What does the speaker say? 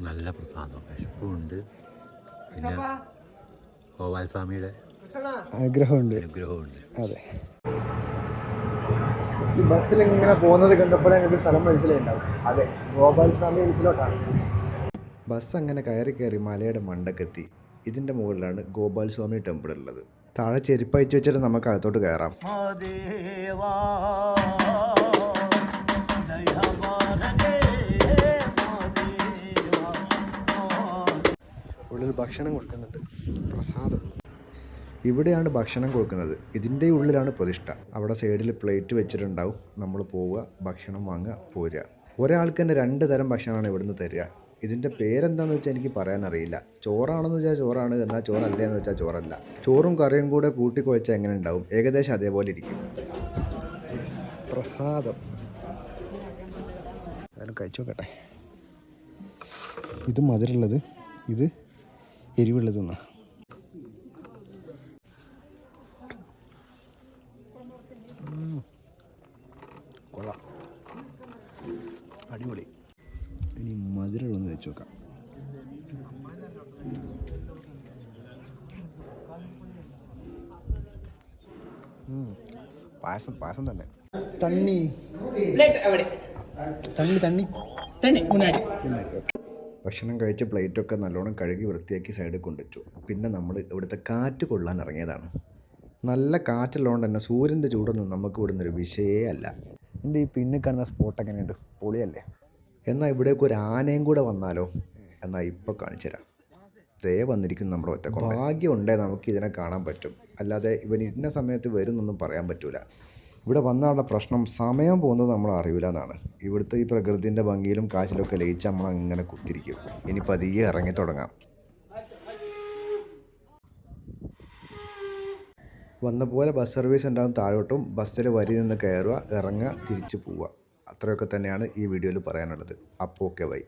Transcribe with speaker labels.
Speaker 1: നല്ല പ്രസാദം, വിശപ്പുണ്ട്, പിന്നെ ഗോപാൽ സ്വാമിയുടെ അനുഗ്രഹമുണ്ട്.
Speaker 2: അതെ, ഈ ബസ്സിൽ ഇങ്ങനെ പോകുന്നത് കണ്ടപ്പോഴേ എനിക്ക് സ്ഥലം മനസ്സിലായിട്ടുണ്ടാവും. അതെ, ഗോപാൽ സ്വാമി ഹിൽസിലോട്ടാണ്. ബസ് അങ്ങനെ കയറി മലയുടെ മണ്ടക്കെത്തി. ഇതിൻ്റെ മുകളിലാണ് ഗോപാൽ സ്വാമി ടെമ്പിൾ ഉള്ളത്. താഴെ ചെരുപ്പയച്ച് വെച്ചിട്ട് നമുക്ക് അകത്തോട്ട് കയറാം. ഉള്ളിൽ ഭക്ഷണം കൊടുക്കുന്നുണ്ട്, പ്രസാദം. ഇവിടെയാണ് ഭക്ഷണം കൊടുക്കുന്നത്. ഇതിൻ്റെ ഉള്ളിലാണ് പ്രതിഷ്ഠ. അവിടെ സൈഡിൽ പ്ലേറ്റ് വെച്ചിട്ടുണ്ടാവും. നമ്മൾ പോവുക, ഭക്ഷണം വാങ്ങുക, പോരുക. ഒരാൾക്ക് തന്നെ 2 തരം ഭക്ഷണമാണ് ഇവിടുന്ന് തരിക. ഇതിൻ്റെ പേരെന്താണെന്ന് വെച്ചാൽ എനിക്ക് പറയാനറിയില്ല. ചോറാണെന്ന് വെച്ചാൽ ചോറാണ്, എന്നാൽ ചോറല്ല എന്ന് വെച്ചാൽ ചോറല്ല. ചോറും കറിയും കൂടെ കൂട്ടിക്കുഴച്ചാൽ എങ്ങനെ ഉണ്ടാവും? ഏകദേശം അതേപോലെ ഇരിക്കും. പ്രസാദം അതെല്ലാം കഴിച്ചു നോക്കട്ടെ. ഇത് മധുരമുള്ളത്, ഇത് എരിവുള്ളത് എന്നാ. കൊള്ളാം, അടിപൊളി. ഇനി മധുരമുള്ളതെന്ന് വെച്ച് നോക്കാം. പായസം തന്നെ. തണ്ണി ഭക്ഷണം കഴിച്ച പ്ലേറ്റൊക്കെ നല്ലോണം കഴുകി വൃത്തിയാക്കി സൈഡിൽ കൊണ്ടുവച്ചു. പിന്നെ നമ്മൾ ഇവിടുത്തെ കാറ്റ് കൊള്ളാൻ ഇറങ്ങിയതാണ്. നല്ല കാറ്റുള്ളതുകൊണ്ട് തന്നെ സൂര്യൻ്റെ ചൂടൊന്നും നമുക്ക് ഇവിടുന്ന് ഒരു വിഷയമേ അല്ല. എൻ്റെ ഈ പിന്നിൽ കാണുന്ന സ്പോട്ട് എങ്ങനെയുണ്ട്? പൊളിയല്ലേ? എന്നാൽ ഇവിടേക്ക് ഒരു ആനയും കൂടെ വന്നാലോ? എന്നാൽ ഇപ്പോൾ കാണിച്ചു തരാം. ദേ വന്നിരിക്കും നമ്മുടെ ഒറ്റക്കൊമ്പൻ. ഭാഗ്യം ഉണ്ടേ നമുക്ക് ഇതിനെ കാണാൻ പറ്റും, അല്ലാതെ ഇവൻ ഇന്ന സമയത്ത് വരുന്നൊന്നും പറയാൻ പറ്റൂല. ഇവിടെ വന്നാലുള്ള പ്രശ്നം സമയം പോകുന്നത് നമ്മൾ അറിയില്ല എന്നാണ്. ഇവിടുത്തെ ഈ പ്രകൃതിൻ്റെ ഭംഗിയിലും കാശിലൊക്കെ ലയിച്ച് നമ്മൾ അങ്ങനെ കുത്തിരിക്കും. ഇനി പതിയെ ഇറങ്ങി തുടങ്ങാം. വന്ന പോലെ ബസ് സർവീസ് ഉണ്ടാകും താഴോട്ടും. ബസ്സിൽ വരി നിന്ന് കയറുക, ഇറങ്ങുക, തിരിച്ചു പോവുക. അത്രയൊക്കെ തന്നെയാണ് ഈ വീഡിയോയിൽ പറയാനുള്ളത്. അപ്പോൾ ഓക്കെ, ബൈ.